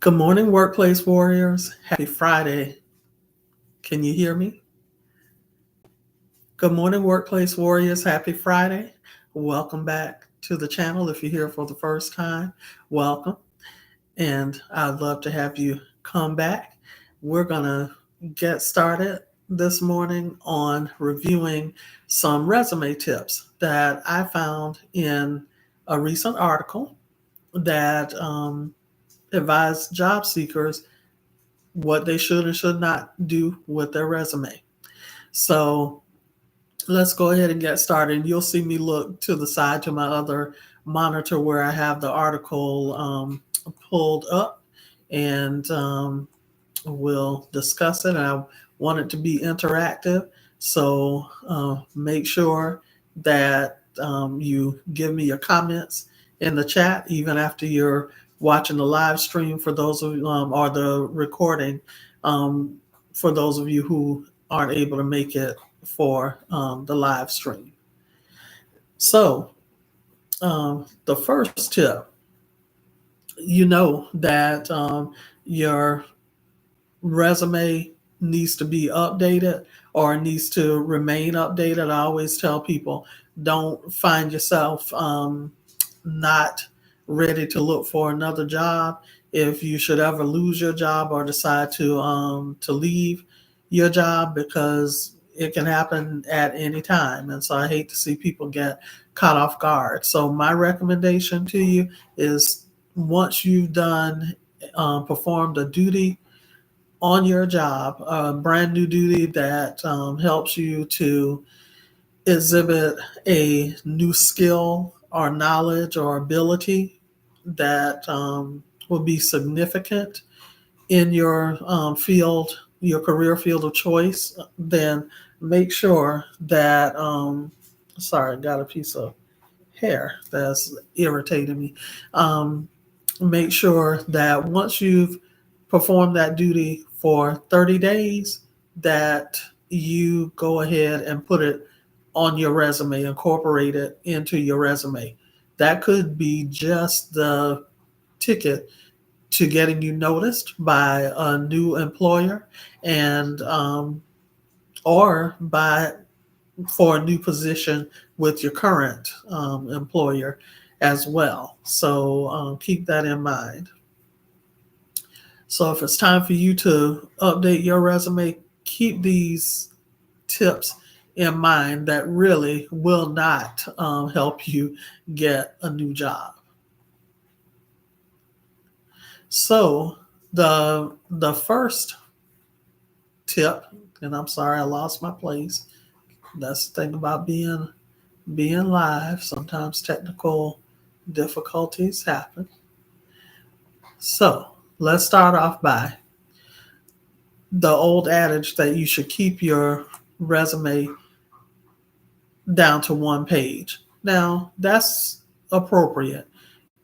Good morning, workplace warriors. Happy Friday. Can you hear me? Good morning, workplace warriors. Happy Friday. Welcome back to the channel. If you're here for the first time, welcome. And I'd love to have you come back. We're going to get started this morning on reviewing some resume tips that I found in a recent article that advised job seekers what they should and should not do with their resume. So let's go ahead and get started. You'll see me look to the side to my other monitor where I have the article pulled up, and we'll discuss it. I want it to be interactive, so make sure that you give me your comments in the chat, even after you're watching the live stream for those of you, or the recording, for those of you who aren't able to make it for the live stream. So the first tip, you know that your resume needs to be updated or needs to remain updated. I always tell people, don't find yourself not ready to look for another job. If you should ever lose your job or decide to leave your job, because it can happen at any time. And so I hate to see people get caught off guard. So my recommendation to you is, once you've done performed a duty on your job, a brand new duty that helps you to exhibit a new skill or knowledge or ability that will be significant in your field, your career field of choice, then make sure that, sorry, I got a piece of hair that's irritating me. Make sure that once you've performed that duty for 30 days, that you go ahead and put it on your resume, incorporate it into your resume. That could be just the ticket to getting you noticed by a new employer, and or by for a new position with your current employer as well. So keep that in mind. So if it's time for you to update your resume, keep these tips in mind that really will not help you get a new job. So the first tip, and I'm sorry I lost my place. That's the thing about being live. Sometimes technical difficulties happen. So let's start off by the old adage that you should keep your resume down to one page. Now, that's appropriate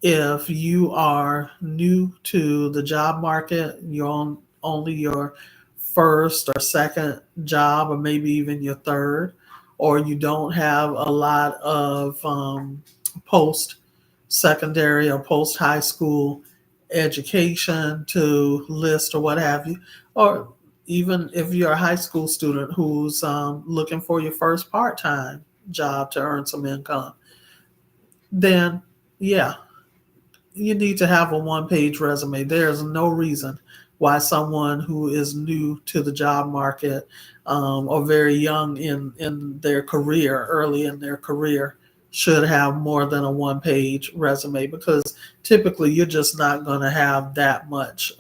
if you are new to the job market, you're on only your first or second job, or maybe even your third, or you don't have a lot of post secondary or post high school education to list or what have you, or even if you're a high school student who's looking for your first part-time job to earn some income, then yeah, you need to have a one-page resume. There's no reason why someone who is new to the job market, or very young in their career, early in their career, should have more than a one-page resume, because typically you're just not going to have that much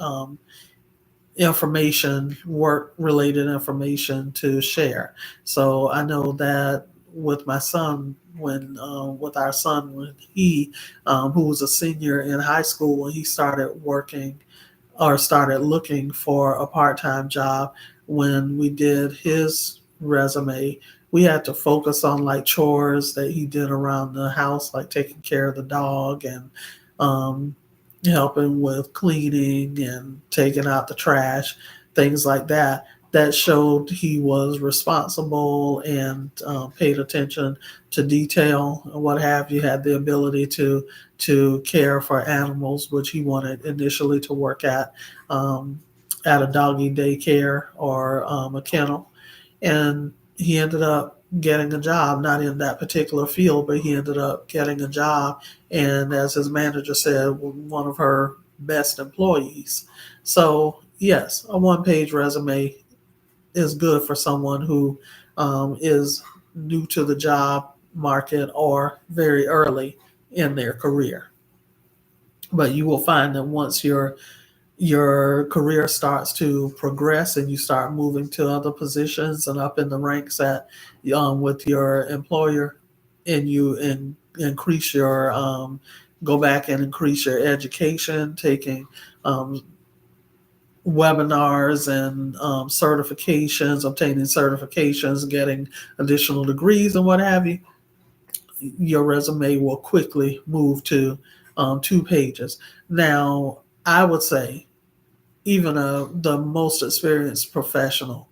information, work-related information to share. So I know that with my son, when with our son, when he who was a senior in high school, when he started working or started looking for a part-time job, when we did his resume, we had to focus on like chores that he did around the house, like taking care of the dog and helping with cleaning and taking out the trash, things like that. that showed he was responsible and paid attention to detail and what have you, had the ability to care for animals, which he wanted initially to work um, at a doggy daycare or a kennel. And he ended up getting a job, not in that particular field, but he ended up getting a job. And as his manager said, one of her best employees. So, yes, a one page resume is good for someone who is new to the job market or very early in their career. But you will find that once your career starts to progress and you start moving to other positions and up in the ranks at with your employer, and increase your go back and increase your education, taking um, webinars and certifications, obtaining certifications, getting additional degrees and what have you, your resume will quickly move to 2 pages. Now, I would say even the most experienced professional,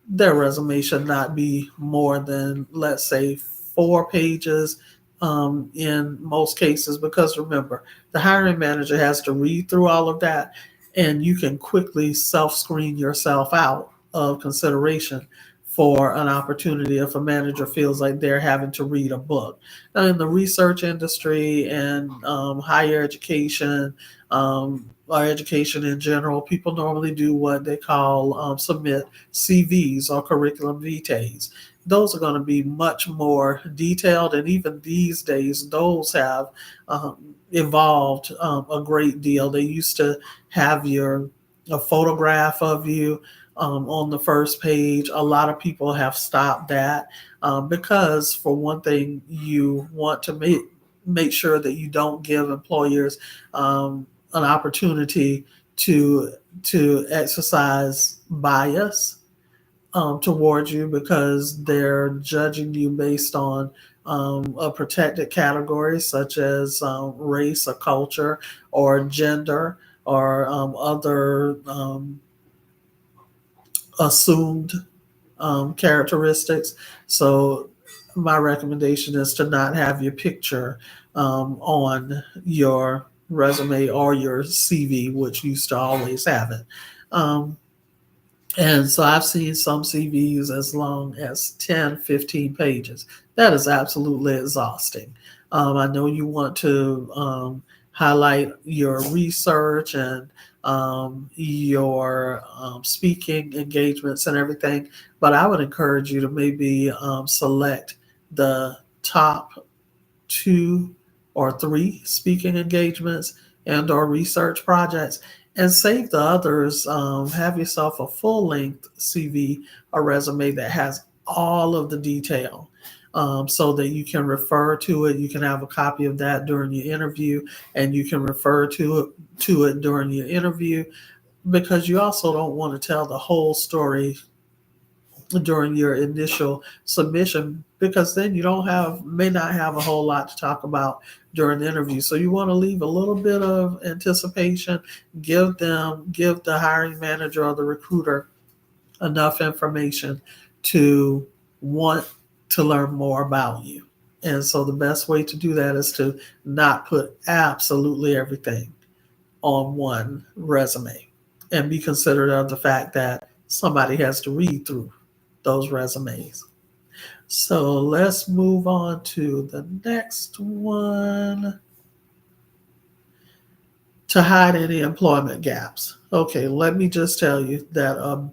their resume should not be more than, let's say, 4 pages in most cases, because remember, the hiring manager has to read through all of that, and you can quickly self screen yourself out of consideration for an opportunity if a manager feels like they're having to read a book. Now, in the research industry and higher education, or education in general, people normally do what they call submit CVs or curriculum vitae. Those are going to be much more detailed, and even these days, those have evolved a great deal. They used to have a photograph of you on the first page. A lot of people have stopped that because, for one thing, you want to make sure that you don't give employers an opportunity to exercise bias towards you, because they're judging you based on a protected category such as race or culture or gender or other assumed characteristics. So my recommendation is to not have your picture on your resume or your CV, which used to always have it. Um, and so I've seen some CVs as long as 10, 15 pages. That is absolutely exhausting. I know you want to highlight your research and your speaking engagements and everything, but I would encourage you to maybe select the top 2 or 3 speaking engagements and or research projects, and save the others. Have yourself a full length CV or resume that has all of the detail, so that you can refer to it. You can have a copy of that during your interview, and you can refer to it during your interview, because you also don't want to tell the whole story during your initial submission, because then you don't have may not have a whole lot to talk about during the interview. So you want to leave a little bit of anticipation, give the hiring manager or the recruiter enough information to want to learn more about you. And so the best way to do that is to not put absolutely everything on one resume, and be considerate of the fact that somebody has to read through those resumes. So let's move on to the next one. To hide any employment gaps. Okay, let me just tell you that a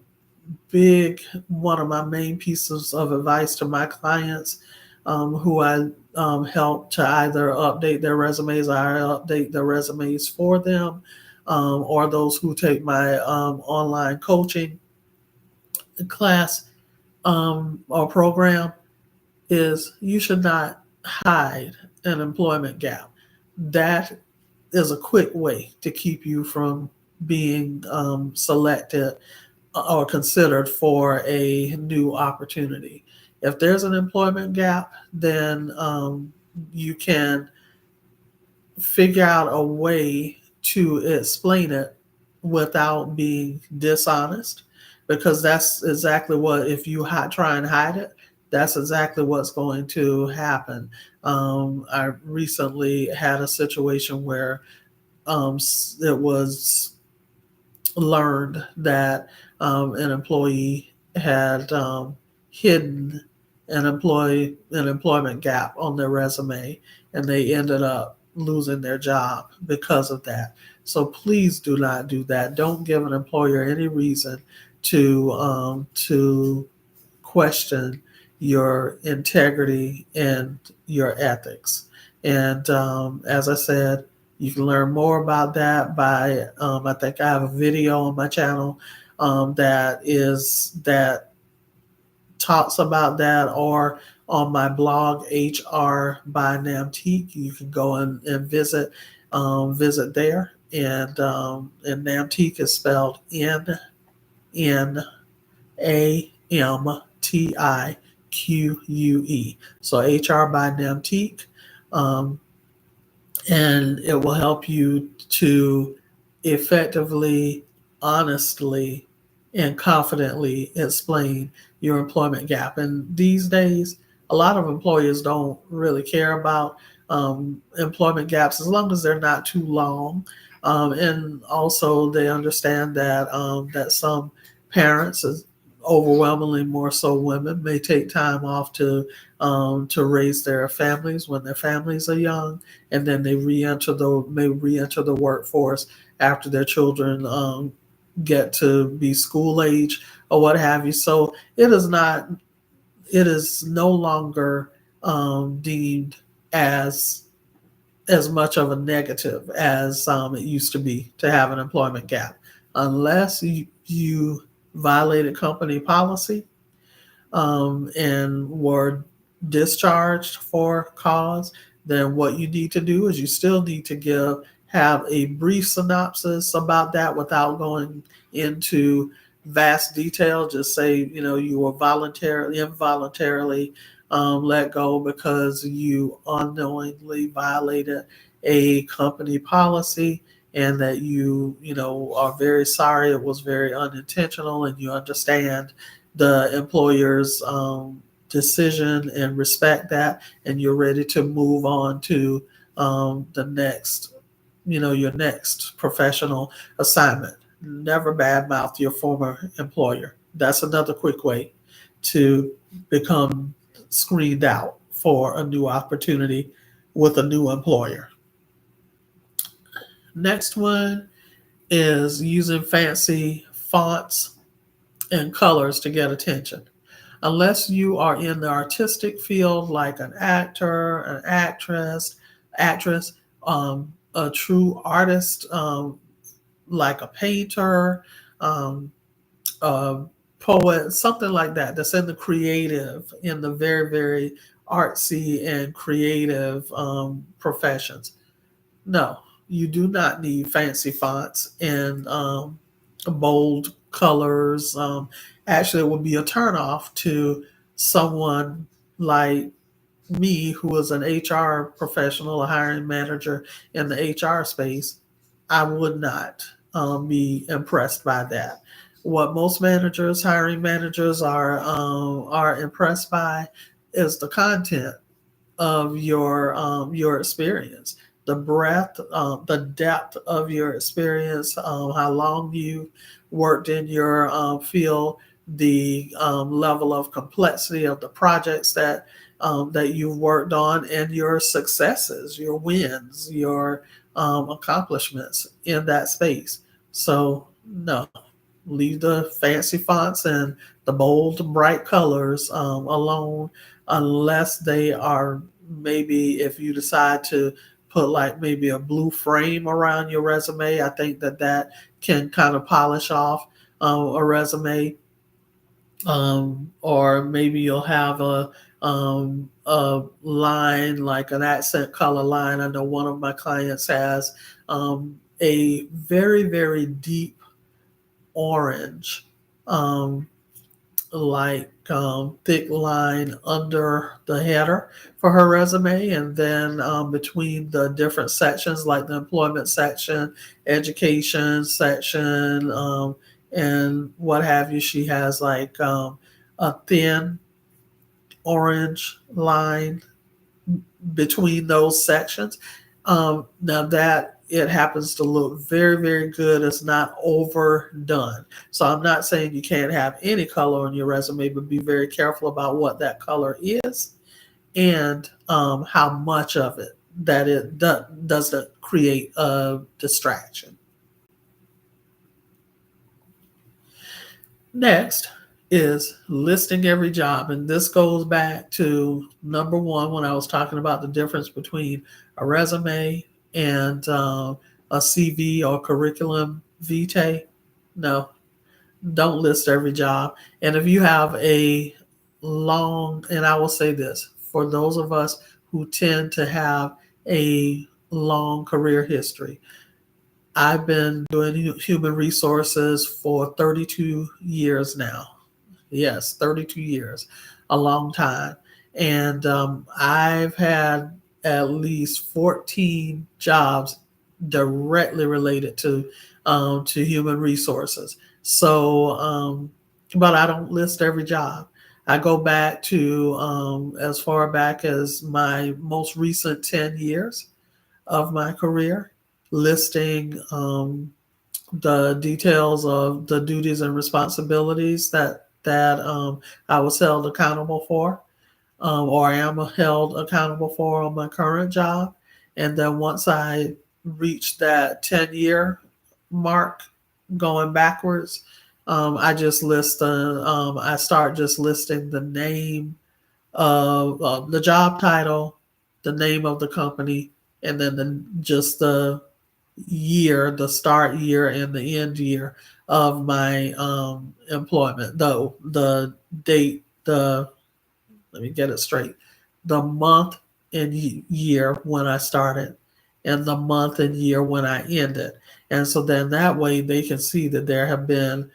big one of my main pieces of advice to my clients, who I help to either update their resumes, or I update their resumes for them, or those who take my online coaching class or program, is you should not hide an employment gap. That is a quick way to keep you from being selected or considered for a new opportunity. If there's an employment gap, then you can figure out a way to explain it without being dishonest, because that's exactly what, if you try and hide it, that's exactly what's going to happen. I recently had a situation where it was learned that an employee had hidden an employment gap on their resume, and they ended up losing their job because of that. So please do not do that. Don't give an employer any reason to question your integrity and your ethics. And as I said, you can learn more about that by, I think I have a video on my channel that talks about that, or on my blog, HR by Namtique. You can go and visit there. And Namtique is spelled Namtique. So HR by Namtique. Um, and it will help you to effectively, honestly, and confidently explain your employment gap. And these days, a lot of employers don't really care about employment gaps as long as they're not too long. And also, they understand that some parents, overwhelmingly more so women, may take time off to raise their families when their families are young, and then they may re-enter the workforce after their children get to be school age or what have you. So it is no longer deemed as much of a negative as it used to be to have an employment gap, unless you violated company policy and were discharged for cause. Then what you need to do is you still need to have a brief synopsis about that without going into vast detail. Just say, you were involuntarily let go because you unknowingly violated a company policy, and that are very sorry, it was very unintentional, and you understand the employer's decision and respect that, and you're ready to move on to the next, your next professional assignment. Never badmouth your former employer. That's another quick way to become screened out for a new opportunity with a new employer. Next one is using fancy fonts and colors to get attention. Unless you are in the artistic field, like an actor, an actress, a true artist, like a painter, um, a poet, something like that, that's in the creative, in the very, very artsy and creative professions. No, you do not need fancy fonts and bold colors. Actually, it would be a turnoff to someone like me, who is an HR professional, a hiring manager in the HR space. I would not be impressed by that. What most managers, hiring managers, are impressed by is the content of your experience, the breadth, the depth of your experience, how long you worked in your field, the level of complexity of the projects that you've worked on, and your successes, your wins, your accomplishments in that space. So no, leave the fancy fonts and the bold, bright colors alone, unless they are, maybe if you decide to put like maybe a blue frame around your resume. I think that can kind of polish off a resume. Or maybe you'll have a line, like an accent color line. I know one of my clients has a very, very deep orange, um, thick line under the header for her resume, and then between the different sections, like the employment section, education section, and what have you. She has like a thin orange line between those sections. Now that it happens to look very, very good, it's not overdone. So I'm not saying you can't have any color on your resume, but be very careful about what that color is and how much of it that it doesn't create a distraction. Next is listing every job. And this goes back to number one when I was talking about the difference between a resume and a CV or curriculum vitae. No, don't list every job. And if you have a long, and I will say this for those of us who tend to have a long career history, I've been doing human resources for 32 years now. Yes, 32 years, a long time. And I've had at least 14 jobs directly related to human resources. So, but I don't list every job. I go back to as far back as my most recent 10 years of my career, listing the details of the duties and responsibilities that I was held accountable for, or I am held accountable for on my current job. And then once I reach that 10-year mark, going backwards, I start just listing the name of the job title, the name of the company, and then just the year, the start year and the end year of my employment. Though the date, the let me get it straight, the month and year when I started, and the month and year when I ended. And so then that way they can see that there have been,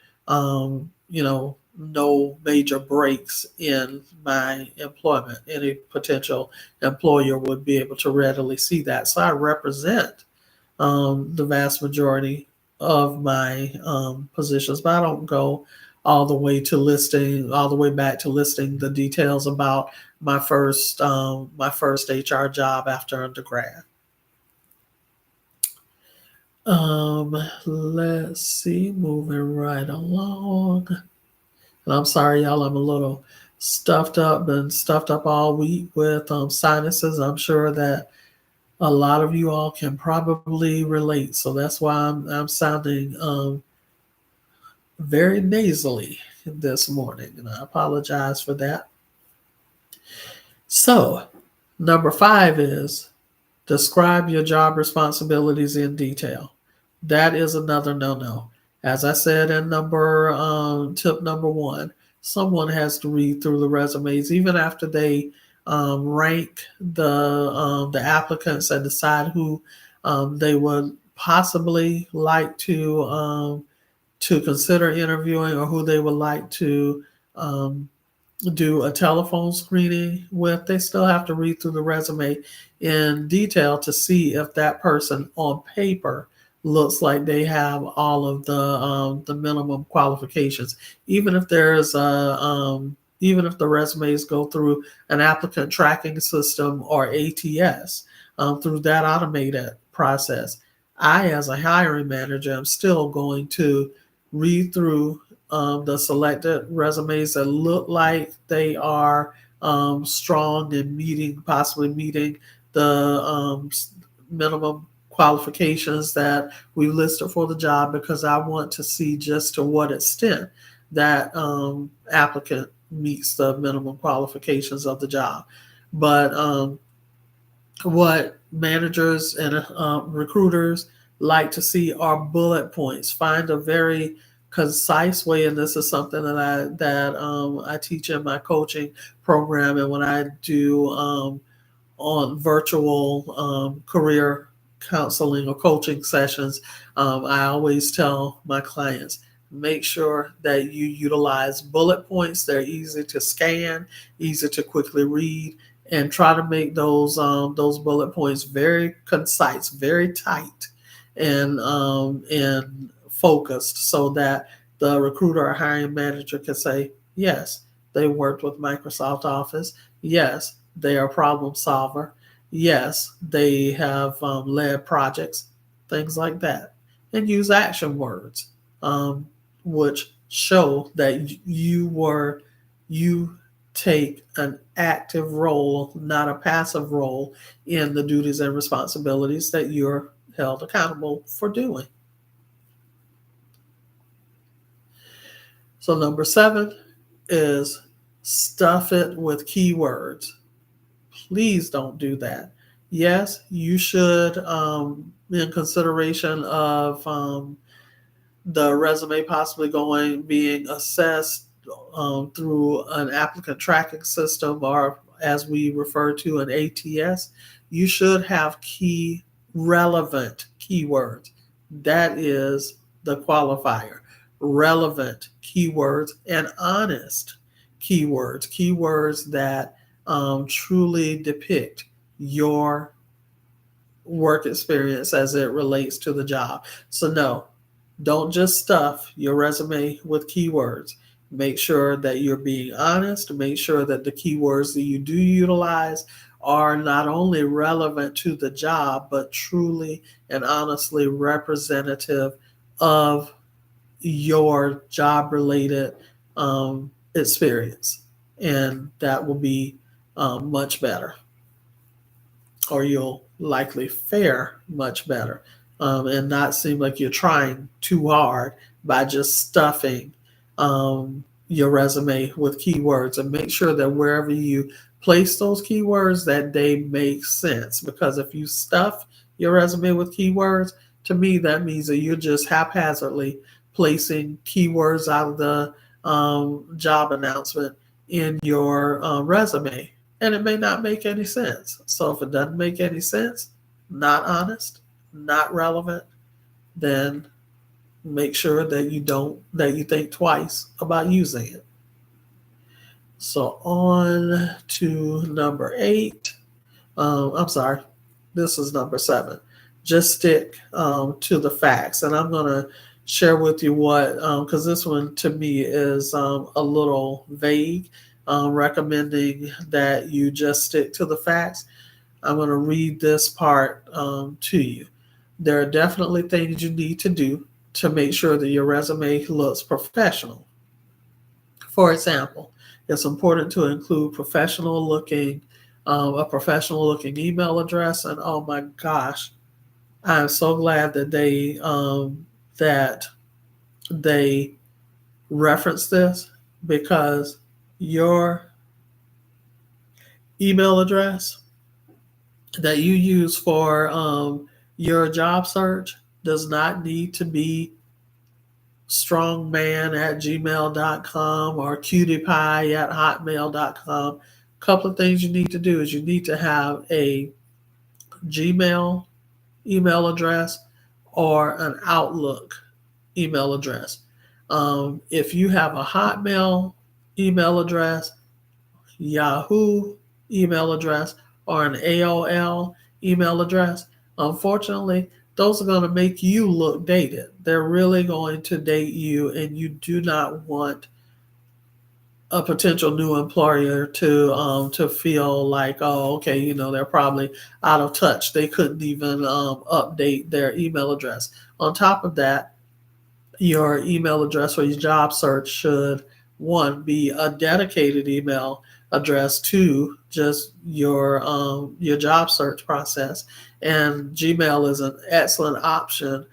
no major breaks in my employment. Any potential employer would be able to readily see that. So I represent the vast majority of my positions, but I don't go all the way back to listing the details about my first HR job after undergrad. Let's see, moving right along. And I'm sorry, y'all, I'm a little been stuffed up all week with sinuses. I'm sure that a lot of you all can probably relate. So that's why I'm sounding very nasally this morning, and I apologize for that. So, number 5 is describe your job responsibilities in detail. That is another no-no. As I said in tip number 1, someone has to read through the resumes even after they rank the applicants and decide who they would possibly like to consider interviewing, or who they would like to um, do a telephone screening with. They still have to read through the resume in detail to see if that person on paper looks like they have all of the minimum qualifications. Even if even if the resumes go through an applicant tracking system or ATS, through that automated process, I, as a hiring manager, am still going to read through the selected resumes that look like they are strong and possibly meeting the minimum qualifications that we listed for the job, because I want to see just to what extent that applicant meets the minimum qualifications of the job. But what managers and recruiters like to see are bullet points. Find a very concise way, and this is something that I teach in my coaching program, and when I do on virtual career counseling or coaching sessions, I always tell my clients, make sure that you utilize bullet points. They're easy to scan, easy to quickly read, and try to make those bullet points very concise, very tight, and focused, so that the recruiter or hiring manager can say, yes, they worked with Microsoft Office. Yes, they are a problem solver. Yes, they have led projects, things like that. And use action words, which show that you take an active role, not a passive role, in the duties and responsibilities that you're held accountable for doing. So, number 7 is stuff it with keywords. Please don't do that. Yes, you should, in consideration of the resume possibly being assessed through an applicant tracking system, or as we refer to an ATS, you should have relevant keywords. That is the qualifier. Relevant keywords and honest keywords that truly depict your work experience as it relates to the job. So, no, don't just stuff your resume with keywords. Make sure that you're being honest. Make sure that the keywords that you do utilize are not only relevant to the job, but truly and honestly representative of your job related experience. And that will be much better, or you'll likely fare much better, and not seem like you're trying too hard by just stuffing your resume with keywords. And make sure that wherever you place those keywords, that they make sense. Because if you stuff your resume with keywords, to me that means that you're just haphazardly placing keywords out of the job announcement in your resume, and it may not make any sense. So if it doesn't make any sense, not honest, not relevant, then make sure that you think twice about using it. So on to number 8. I'm sorry, this is number 7. Just stick to the facts, and I'm gonna share with you what, because this one to me is a little vague, recommending that you just stick to the facts. I'm going to read this part to you. There are definitely things you need to do to make sure that your resume looks professional. For example, it's important to include a professional looking email address. And oh my gosh, I'm so glad that they reference this, because your email address that you use for your job search does not need to be strongman@gmail.com or cutiepie@hotmail.com. A couple of things you need to do is you need to have a Gmail email address or an Outlook email address. If you have a Hotmail email address, Yahoo email address, or an AOL email address, unfortunately, those are going to make you look dated. They're really going to date you, and you do not want a potential new employer to feel like, oh, okay, they're probably out of touch. They couldn't even update their email address. On top of that, your email address for your job search should, one, be a dedicated email address to just your job search process. And Gmail is an excellent option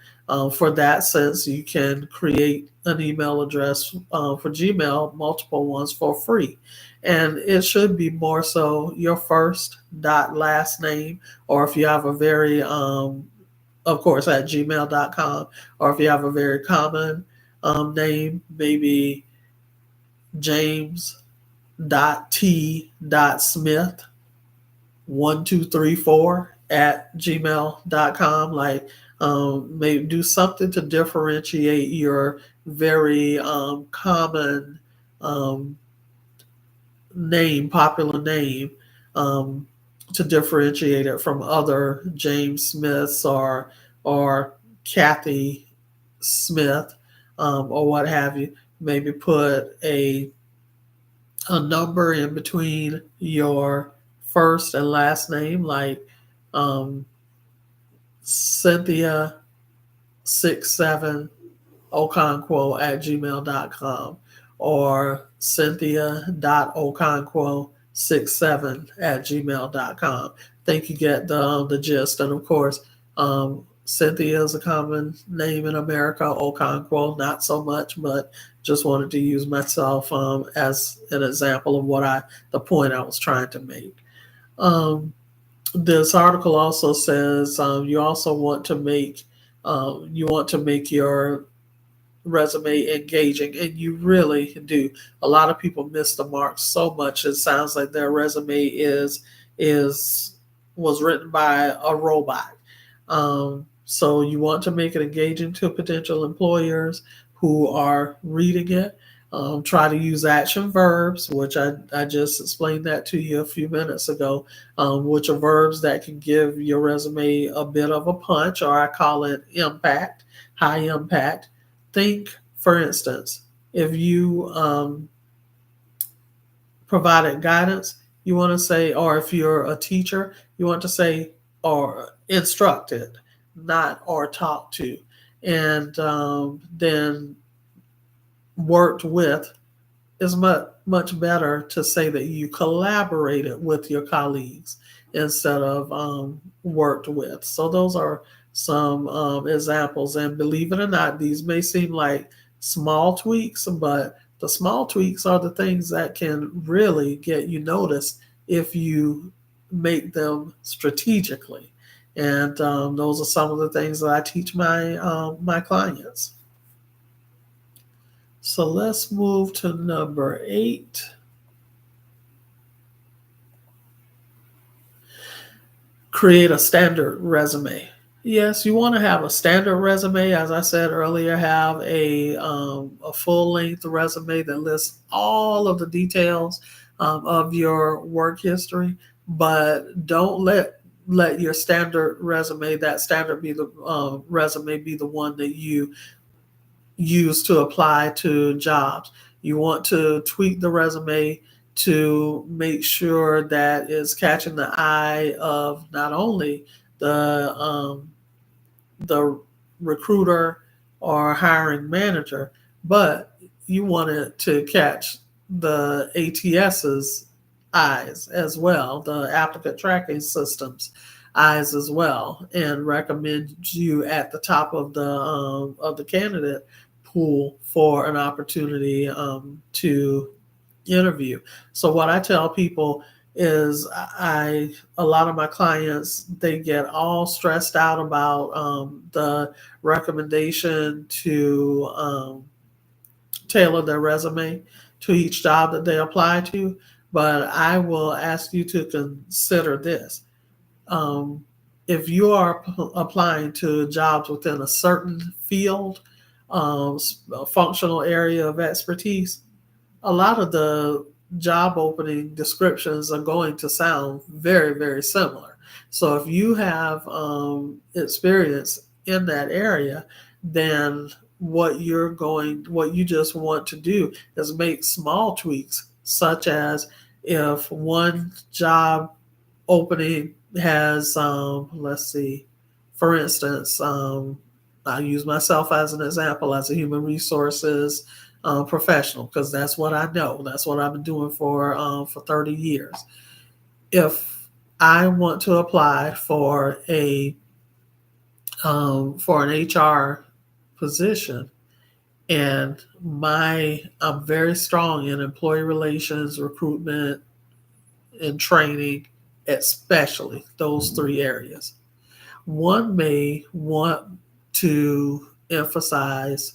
for that, since you can create an email address for Gmail, multiple ones, for free. And it should be more so your first dot last name, or if you have a very of course, at gmail.com, or if you have a very common name, maybe james.t.smith1234 at gmail.com. Like, maybe do something to differentiate your very common popular name, to differentiate it from other James Smiths or Kathy Smith. or what have you. Maybe put a number in between your first and last name, like um, Cynthia 67 Okonkwo at gmail.com or Cynthia.Okonkwo 67 at gmail.com. I think you get the gist. And of course, Cynthia is a common name in America. Okonkwo, not so much, but just wanted to use myself as an example of the point I was trying to make. Um, this article also says you want to make your resume engaging, and you really do. A lot of people miss the mark so much. It sounds like their resume is was written by a robot. So you want to make it engaging to potential employers who are reading it. Try to use action verbs, which I just explained that to you a few minutes ago, which are verbs that can give your resume a bit of a punch, or I call it impact, high impact. Think, for instance, if you provided guidance, you want to say, or if you're a teacher, you want to say, or instructed, not or taught to, and then worked with is much better to say that you collaborated with your colleagues instead of worked with. So those are some examples, and believe it or not, these may seem like small tweaks, but the small tweaks are the things that can really get you noticed if you make them strategically. And those are some of the things that I teach my clients. So let's move to number 8. Create a standard resume. Yes, you want to have a standard resume. As I said earlier, have a full length resume that lists all of the details of your work history. But don't let your standard resume, that standard be the resume, be the one that you use to apply to jobs. You want to tweak the resume to make sure that it's catching the eye of not only the recruiter or hiring manager, but you want it to catch the ATS's eyes as well, the applicant tracking systems eyes as well, and recommend you at the top of the candidate pool for an opportunity to interview. So what I tell people is a lot of my clients, they get all stressed out about the recommendation to tailor their resume to each job that they apply to. But I will ask you to consider this. Um, if you are applying to jobs within a certain field, a functional area of expertise, a lot of the job opening descriptions are going to sound very, very similar. So if you have experience in that area, then what you just want to do is make small tweaks, such as if one job opening has, let's see, for instance, I use myself as an example as a human resources professional, because that's what I know. That's what I've been doing for 30 years. If I want to apply for an HR position, and I'm very strong in employee relations, recruitment, and training, especially those 3 areas. One may to emphasize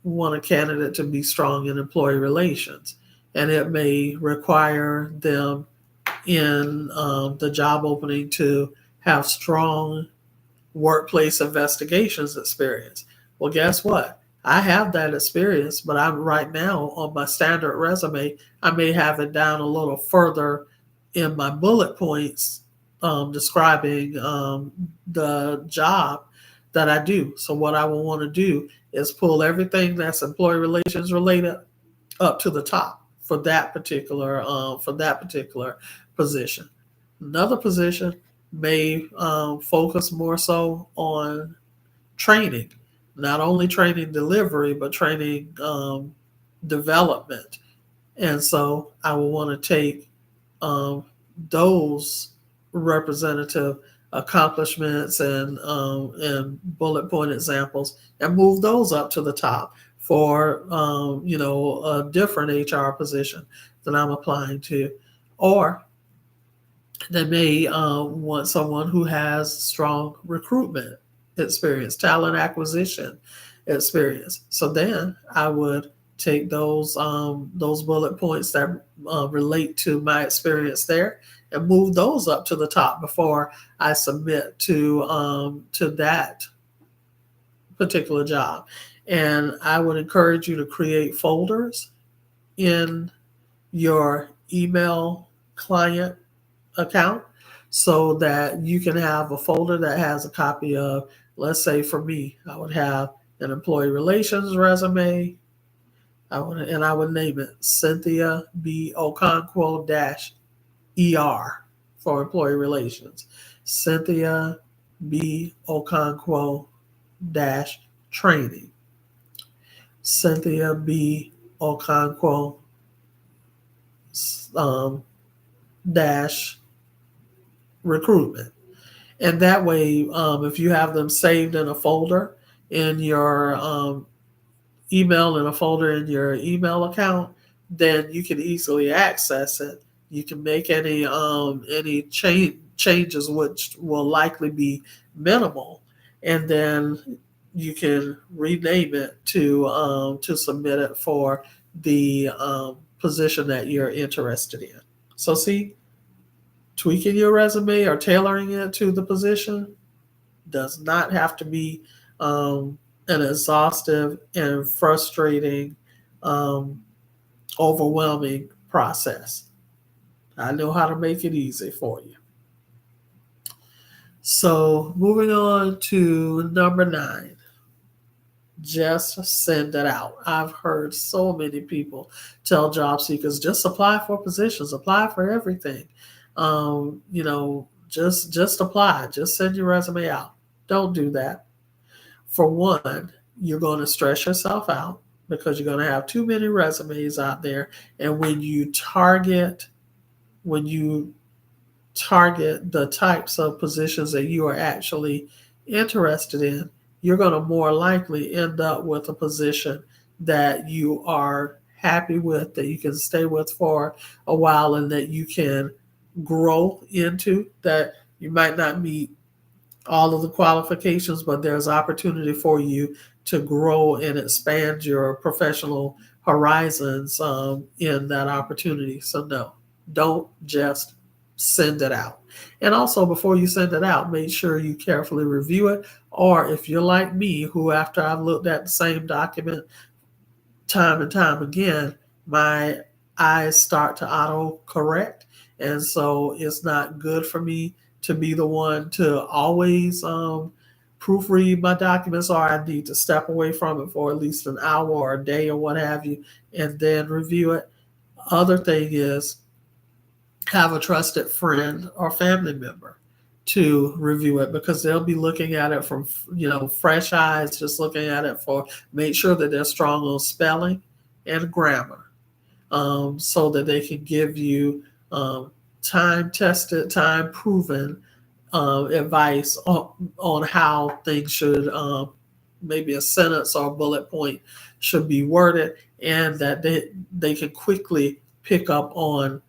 want a candidate to be strong in employee relations, and it may require them in the job opening to have strong workplace investigations experience. Well, guess what? I have that experience, but I'm right now on my standard resume. I may have it down a little further in my bullet points describing the job that I do. So what I will want to do is pull everything that's employee relations related up to the top for that particular position. Another position may focus more so on training, not only training delivery, but training development. And so I will want to take um, those representative accomplishments and bullet point examples and move those up to the top for a different HR position that I'm applying to, or they may want someone who has strong recruitment experience, talent acquisition experience. So then I would take those bullet points that relate to my experience there and move those up to the top before I submit to that particular job. And I would encourage you to create folders in your email client account so that you can have a folder that has a copy of, let's say for me, I would have an employee relations resume. I would name it Cynthia B. Okonkwo ER for employee relations. Cynthia B. Okonkwo training. Cynthia B. Okonkwo dash recruitment. And that way, if you have them saved in a folder in your email, in a folder in your email account, then you can easily access it. You can make any changes, which will likely be minimal, and then you can rename it to submit it for the position that you're interested in. So see, tweaking your resume or tailoring it to the position does not have to be an exhaustive and frustrating, overwhelming process. I know how to make it easy for you. So, moving on to number 9, just send it out. I've heard so many people tell job seekers just apply for positions, apply for everything. Just apply, just send your resume out. Don't do that. For one, you're going to stress yourself out because you're going to have too many resumes out there. And when you target the types of positions that you are actually interested in, you're going to more likely end up with a position that you are happy with, that you can stay with for a while, and that you can grow into, that you might not meet all of the qualifications, but there's opportunity for you to grow and expand your professional horizons in that opportunity. So no, don't just send it out. And also, before you send it out, make sure you carefully review it. Or if you're like me, who after I've looked at the same document time and time again, my eyes start to auto correct. And so it's not good for me to be the one to always proofread my documents, or I need to step away from it for at least an hour or a day or what have you, and then review it. Other thing is, have a trusted friend or family member to review it, because they'll be looking at it from fresh eyes, just looking at it for make sure that they're strong on spelling and grammar, so that they can give you time tested, time proven advice on how things should, maybe a sentence or a bullet point should be worded, and that they can quickly pick up on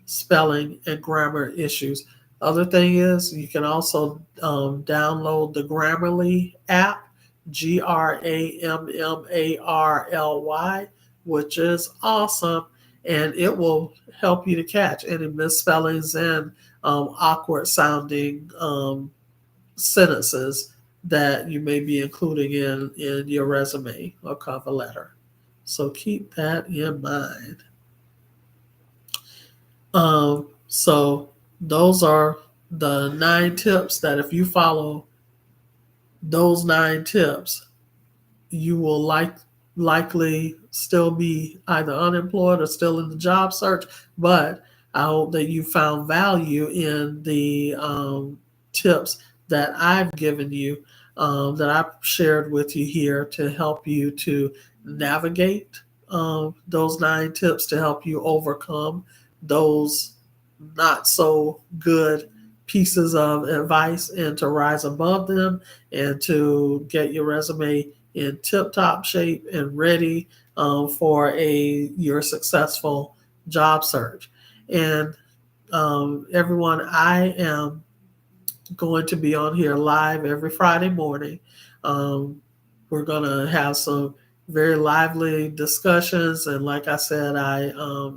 spelling and grammar issues. Other thing is, you can also download the Grammarly app, Grammarly, which is awesome, and it will help you to catch any misspellings and awkward sounding sentences that you may be including in your resume or cover letter. So keep that in mind. So those are the 9 tips that if you follow those 9 tips, you will likely still be either unemployed or still in the job search. But I hope that you found value in the tips that I've given you, that I've shared with you here to help you to navigate those 9 tips to help you overcome those not so good pieces of advice and to rise above them and to get your resume in tip-top shape and ready for your successful job search. And everyone, I am going to be on here live every Friday morning. Um, we're going to have some very lively discussions. And like I said, I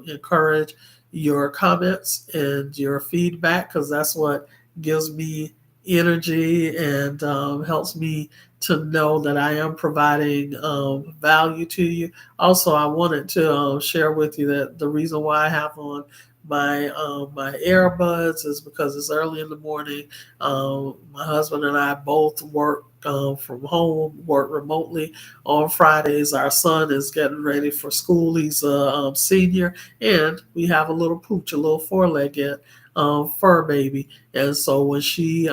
encourage your comments and your feedback because that's what gives me energy and helps me to know that I am providing value to you. Also, I wanted to share with you that the reason why I have on my earbuds is because it's early in the morning. My husband and I both work from home, work remotely on Fridays. Our son is getting ready for school. He's a senior, and we have a little pooch, a little four-legged fur baby. And so when she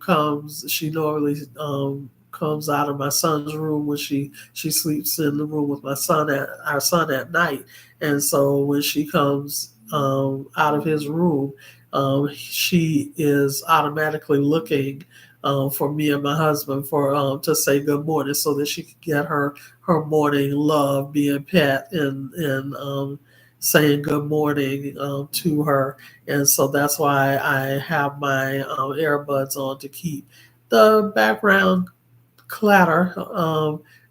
comes, she normally comes out of my son's room when she sleeps in the room with our son at night. And so when she comes out of his room, she is automatically looking for me and my husband for to say good morning, so that she could get her morning love, being pet and saying good morning to her. And so that's why I have my earbuds on to keep the background clatter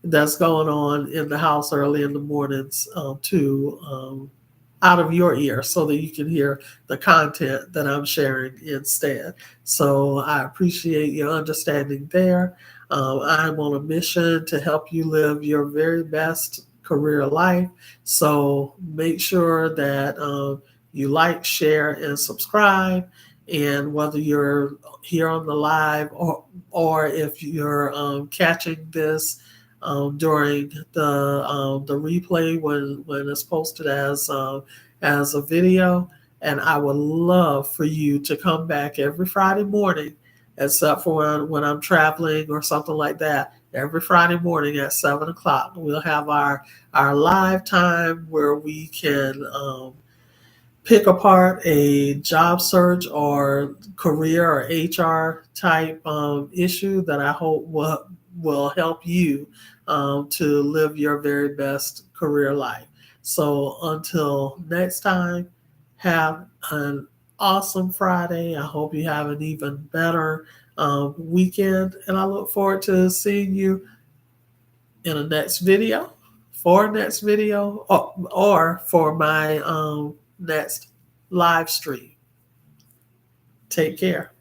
that's going on in the house early in the mornings to out of your ear so that you can hear the content that I'm sharing instead. So I appreciate your understanding there. I'm on a mission to help you live your very best career life. So make sure that you like, share, and subscribe. And whether you're here on the live or if you're catching this during the replay when it's posted as a video. And I would love for you to come back every Friday morning, except for when I'm traveling or something like that. Every Friday morning at 7 o'clock, we'll have our live time where we can pick apart a job search or career or HR type issue that I hope will help you to live your very best career life. So until next time, have an awesome Friday. I hope you have an even better weekend, and I look forward to seeing you in a next video, or for my next live stream. Take care.